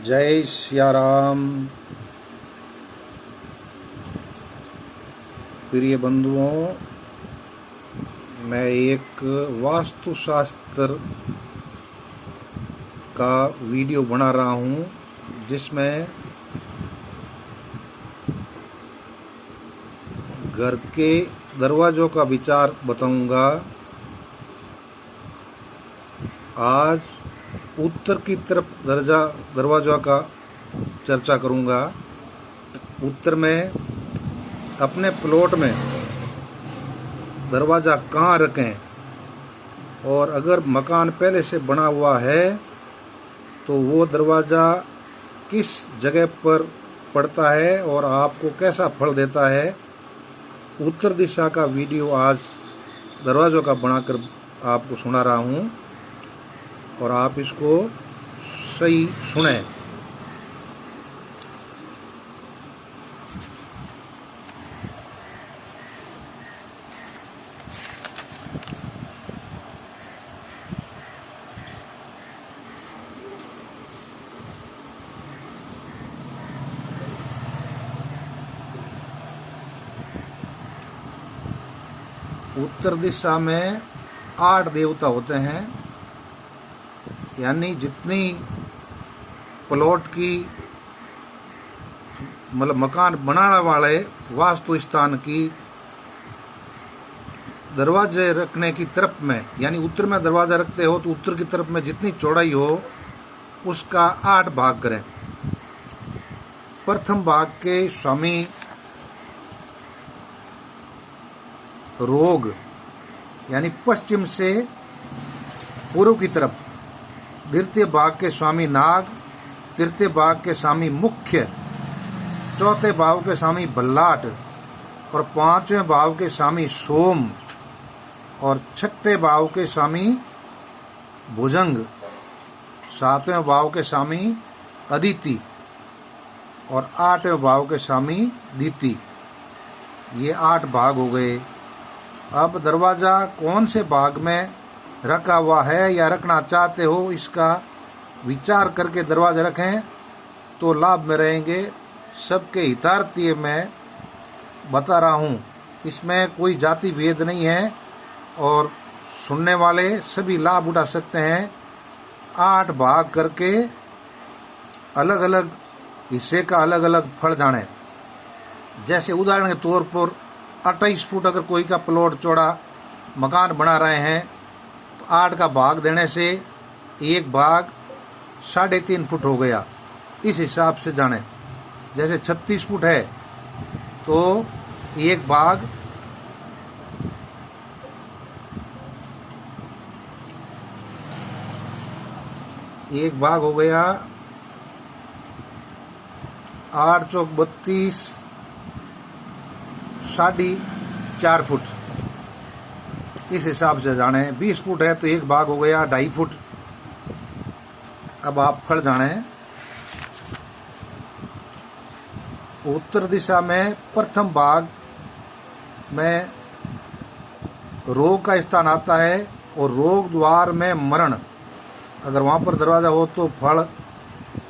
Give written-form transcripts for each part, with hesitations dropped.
जय सिया राम। प्रिय बंधुओं, मैं एक वास्तुशास्त्र का वीडियो बना रहा हूँ जिसमें घर के दरवाज़ों का विचार बताऊंगा। आज उत्तर की तरफ दरवाज़ा का चर्चा करूंगा। उत्तर में अपने प्लॉट में दरवाज़ा कहाँ रखें, और अगर मकान पहले से बना हुआ है तो वो दरवाज़ा किस जगह पर पड़ता है और आपको कैसा फल देता है। उत्तर दिशा का वीडियो आज दरवाज़ों का बनाकर आपको सुना रहा हूँ और आप इसको सही सुने। उत्तर दिशा में 8 देवता होते हैं, यानी जितनी प्लॉट की मकान बनाने वाले वास्तु स्थान की दरवाजे रखने की तरफ में, यानी उत्तर में दरवाजा रखते हो तो उत्तर की तरफ में जितनी चौड़ाई हो उसका 8 भाग करें। प्रथम भाग के स्वामी रोग, यानी पश्चिम से पूर्व की तरफ। द्वितीय भाग के स्वामी नाग, तृतीय भाग के स्वामी मुख्य, चौथे भाव के स्वामी बल्लाट और पांचवें भाव के स्वामी सोम और छठे भाव के स्वामी भुजंग, सातवें भाव के स्वामी अदिति और आठवें भाव के स्वामी दीति। ये 8 भाग हो गए। अब दरवाज़ा कौन से भाग में रखा हुआ है या रखना चाहते हो, इसका विचार करके दरवाजा रखें तो लाभ में रहेंगे। सबके हितार्थी मैं बता रहा हूँ, इसमें कोई जाति भेद नहीं है और सुनने वाले सभी लाभ उठा सकते हैं। 8 भाग करके अलग अलग हिस्से का अलग अलग फल जाने। जैसे उदाहरण के तौर पर 28 फुट अगर कोई का प्लॉट चौड़ा मकान बना रहे हैं तो 8 का भाग देने से एक भाग 3.5 फुट हो गया। इस हिसाब से जाने। जैसे 36 फुट है तो एक भाग 1 हो गया 8 चौक 32, 4.5 फुट। इस हिसाब से जाने। 20 फुट है तो एक भाग हो गया 2.5 फुट। अब आप फल जाने। उत्तर दिशा में प्रथम भाग में रोग का स्थान आता है और रोग द्वार में मरण। अगर वहां पर दरवाजा हो तो फल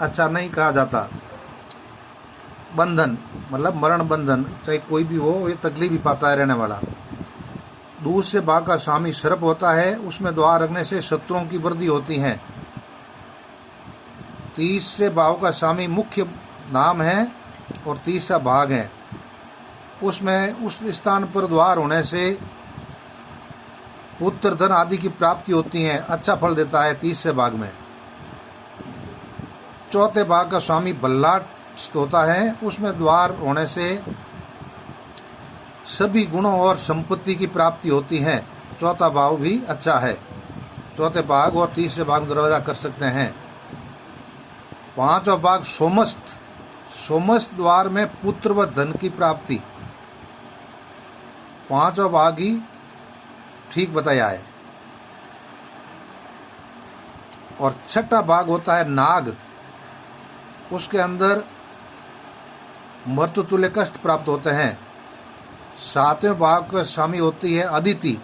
अच्छा नहीं कहा जाता। बंधन मतलब मरण बंधन, चाहे कोई भी हो, ये तकलीफ ही पाता है रहने वाला। दूसरे भाग का स्वामी सर्प होता है, उसमें द्वार रखने से शत्रुओं की वृद्धि होती है। तीसरे भाव का स्वामी मुख्य नाम है और तीसरा भाग है, उसमें उस स्थान पर द्वार होने से पुत्र धन आदि की प्राप्ति होती है, अच्छा फल देता है तीसरे भाग में। चौथे भाग का स्वामी बल्लाट होता है, उसमें द्वार होने से सभी गुणों और संपत्ति की प्राप्ति होती है। चौथा भाव भी अच्छा है। चौथे भाग और तीसरे भाग दरवाजा कर सकते हैं। 5वां भाग सोमस्त। सोमस्त द्वार में पुत्र व धन की प्राप्ति। 5वां भाग ही ठीक बताया है। और 6ठा भाग होता है नाग, उसके अंदर मृत्युतुल्य कष्ट प्राप्त होते हैं। 7वें भाव का स्वामी होती है अदिति,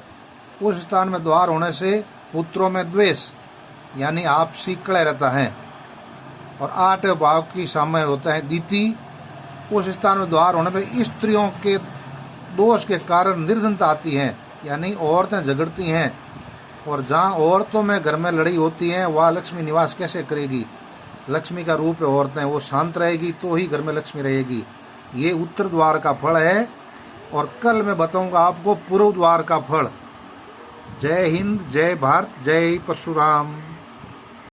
उस स्थान में द्वार होने से पुत्रों में द्वेष यानी आपसी कलह रहता है। और 8वें भाव की समय होता है दिति। उस स्थान में द्वार होने पर स्त्रियों के दोष के कारण निर्धनता आती है, यानी औरतें झगड़ती हैं, और जहाँ औरतों में घर में लड़ाई होती है वह लक्ष्मी निवास कैसे करेगी। लक्ष्मी का रूप है औरतें, वो शांत रहेगी तो ही घर में लक्ष्मी रहेगी। ये उत्तर द्वार का फल है, और कल मैं बताऊंगा आपको पूर्व द्वार का फल। जय हिंद, जय भारत, जय परशुराम।